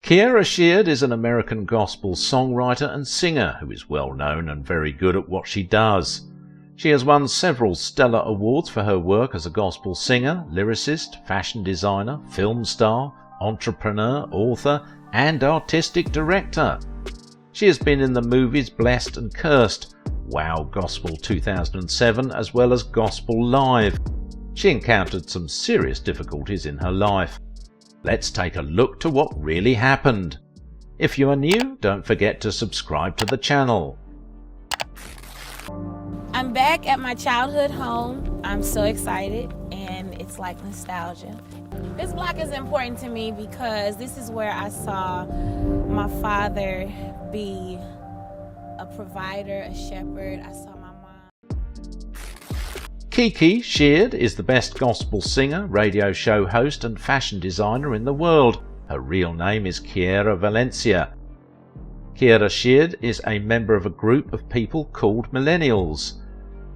Kierra Sheard is an American gospel songwriter and singer who is well known and very good at what she does. She has won several stellar awards for her work as a gospel singer, lyricist, fashion designer, film star, entrepreneur, author, and artistic director. She has been in the movies Blessed and Cursed, Wow Gospel 2007, as well as Gospel Live. She encountered some serious difficulties in her life. Let's take a look to what really happened. If you are new, don't forget to subscribe to the channel. I'm back at my childhood home. I'm so excited, and it's like nostalgia. This block is important to me because this is where I saw my father be a provider, a shepherd. I saw my mom. Kierra Sheard is the best gospel singer, radio show host and fashion designer in the world. Her real name is Kierra Valencia. Kierra Sheard is a member of a group of people called millennials.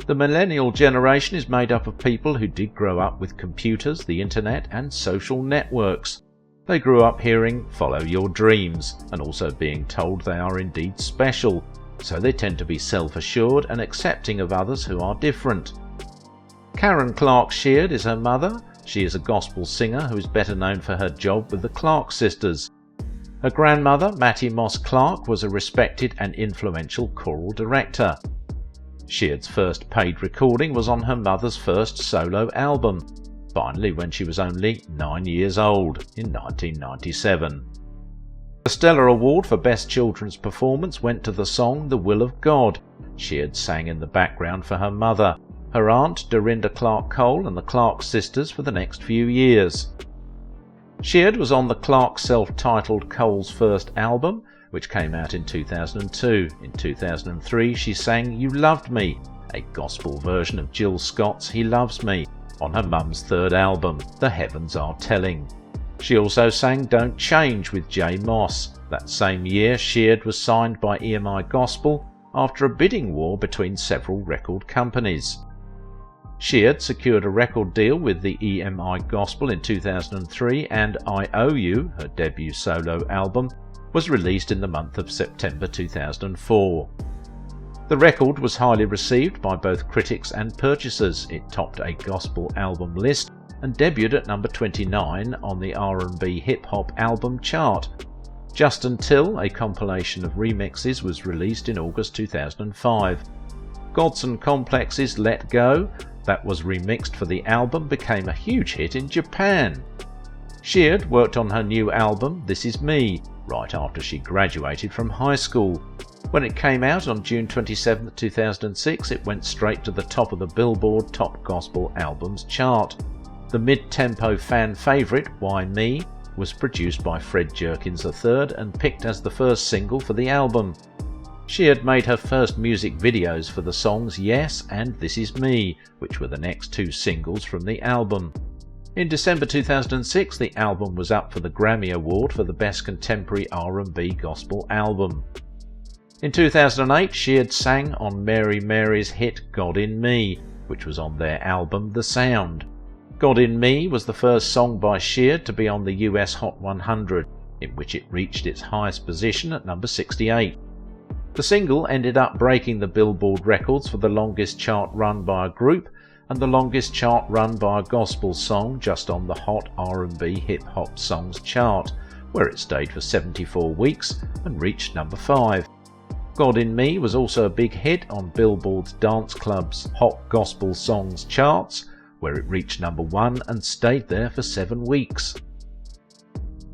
The millennial generation is made up of people who did grow up with computers, the internet and social networks. They grew up hearing "follow your dreams" and also being told they are indeed special, so they tend to be self-assured and accepting of others who are different. Karen Clark Sheard is her mother. She is a gospel singer who is better known for her job with the Clark sisters. Her grandmother, Mattie Moss Clark, was a respected and influential choral director. Sheard's first paid recording was on her mother's first solo album, finally when she was only 9 years old, in 1997. The Stellar Award for Best Children's Performance went to the song "The Will of God." Sheard sang in the background for her mother, her aunt Dorinda Clark Cole and the Clark sisters for the next few years. Sheard was on the Clark self-titled Cole's first album, which came out in 2002. In 2003 she sang "You Loved Me," a gospel version of Jill Scott's "He Loves Me," on her mum's third album, The Heavens Are Telling. She also sang "Don't Change" with Jay Moss. That same year Sheard was signed by EMI Gospel after a bidding war between several record companies. Sheard secured a record deal with the EMI Gospel in 2003, and "I Owe You," her debut solo album, was released in the month of September 2004. The record was highly received by both critics and purchasers. It topped a gospel album list and debuted at number 29 on the R&B hip-hop album chart, just until a compilation of remixes was released in August 2005. Godson Complex's "Let Go," that was remixed for the album, became a huge hit in Japan. Sheard worked on her new album "This Is Me" right after she graduated from high school. When it came out on June 27, 2006, it went straight to the top of the Billboard Top Gospel Albums chart. The mid-tempo fan favourite, "Why Me?" was produced by Fred Jerkins III and picked as the first single for the album. She had made her first music videos for the songs "Yes" and "This Is Me," which were the next two singles from the album. In December 2006, the album was up for the Grammy Award for the Best Contemporary R&B Gospel Album. In 2008, she had sang on Mary Mary's hit "God in Me," which was on their album The Sound. "God in Me" was the first song by Sheard to be on the US Hot 100, in which it reached its highest position at number 68. The single ended up breaking the Billboard records for the longest chart run by a group and the longest chart run by a gospel song, just on the Hot R&B Hip Hop Songs chart, where it stayed for 74 weeks and reached number 5. "God in Me" was also a big hit on Billboard's Dance Club's Hot Gospel Songs charts, where it reached number 1 and stayed there for 7 weeks.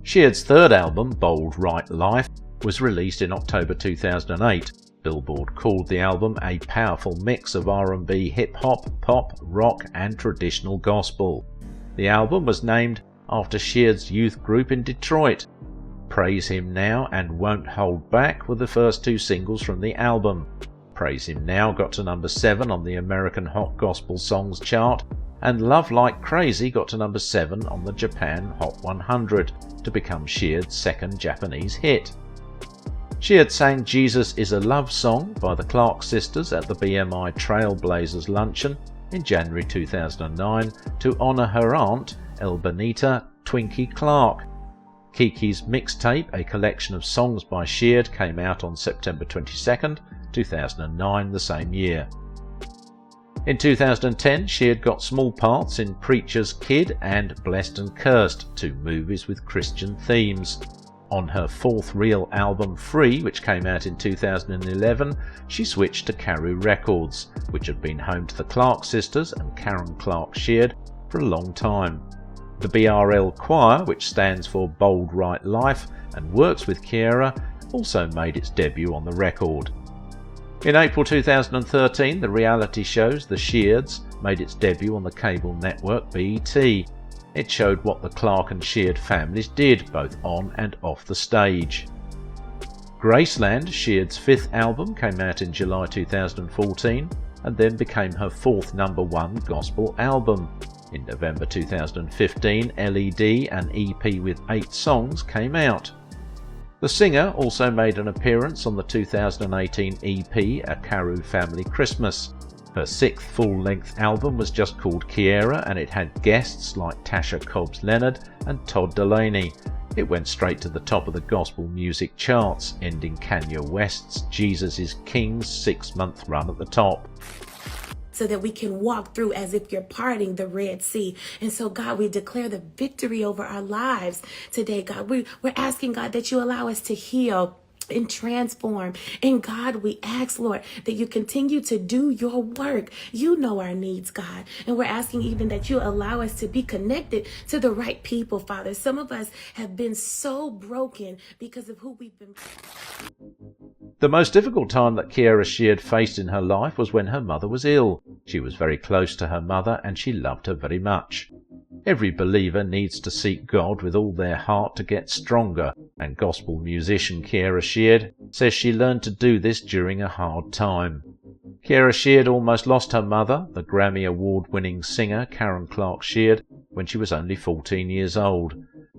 Sheard's third album, Bold Right Life, was released in October 2008. Billboard called the album a powerful mix of R&B, hip-hop, pop, rock and traditional gospel. The album was named after Sheard's youth group in Detroit. "Praise Him Now" and "Won't Hold Back" were the first two singles from the album. "Praise Him Now" got to number 7 on the American Hot Gospel Songs chart, and "Love Like Crazy" got to number 7 on the Japan Hot 100 to become Sheard's second Japanese hit. Sheard sang "Jesus Is a Love Song" by the Clark sisters at the BMI Trailblazers Luncheon in January 2009 to honour her aunt, El Benita Twinkie Clark. Kiki's Mixtape, a collection of songs by Sheard, came out on September 22nd, 2009, the same year. In 2010, Sheard got small parts in Preacher's Kid and Blessed and Cursed, two movies with Christian themes. On her fourth real album, Free, which came out in 2011, she switched to Carew Records, which had been home to the Clark sisters and Karen Clark Sheard for a long time. The BRL Choir, which stands for Bold Right Life and works with Kierra, also made its debut on the record. In April 2013, the reality shows The Sheards made its debut on the cable network BET. It showed what the Clark and Sheard families did, both on and off the stage. Graceland, Sheard's fifth album, came out in July 2014 and then became her fourth #1 gospel album. In November 2015, LED, an EP with 8 songs, came out. The singer also made an appearance on the 2018 EP A Carew Family Christmas. Her sixth full-length album was just called Kierra, and it had guests like Tasha Cobbs-Leonard and Todd Delaney. It went straight to the top of the gospel music charts, ending Kanye West's Jesus is King's 6-month run at the top. So that we can walk through as if you're parting the Red Sea. And so, God, we declare the victory over our lives today, God. We're asking, God, that you allow us to heal and transform. And God, we ask, Lord, that you continue to do your work. You know our needs, God. And we're asking even that you allow us to be connected to the right people, Father. Some of us have been so broken because of who we've been. The most difficult time that Kierra Sheard faced in her life was when her mother was ill. She was very close to her mother and she loved her very much. Every believer needs to seek God with all their heart to get stronger, and gospel musician Kierra Sheard says she learned to do this during a hard time. Kierra Sheard almost lost her mother, the Grammy Award-winning singer Karen Clark Sheard, when she was only 14 years old.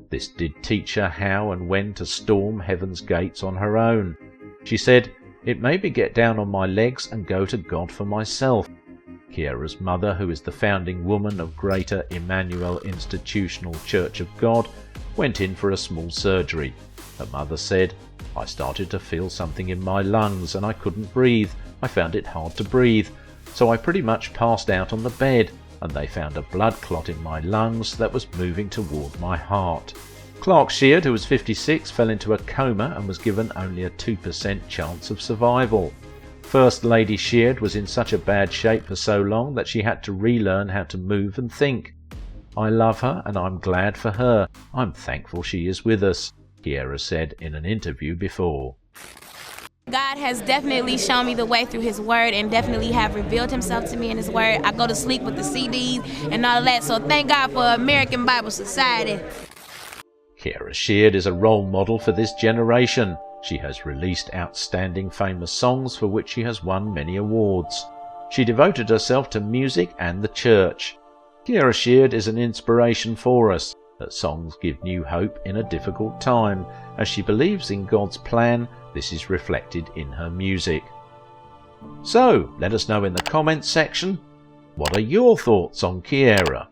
This did teach her how and when to storm heaven's gates on her own. She said, "It made me get down on my legs and go to God for myself." Kierra's mother, who is the founding woman of Greater Emmanuel Institutional Church of God, went in for a small surgery. Her mother said, "I started to feel something in my lungs and I couldn't breathe. I found it hard to breathe. So I pretty much passed out on the bed and they found a blood clot in my lungs that was moving toward my heart." Clark Sheard, who was 56, fell into a coma and was given only a 2% chance of survival. First Lady Sheard was in such a bad shape for so long that she had to relearn how to move and think. "I love her and I'm glad for her. I'm thankful she is with us," Kierra said in an interview before. God has definitely shown me the way through his word and definitely have revealed himself to me in his word. I go to sleep with the CDs and all of that, so thank God for American Bible Society. Kierra Sheard is a role model for this generation. She has released outstanding famous songs for which she has won many awards. She devoted herself to music and the church. Kierra Sheard is an inspiration for us. Her songs give new hope in a difficult time. As she believes in God's plan, this is reflected in her music. So, let us know in the comments section, what are your thoughts on Kierra?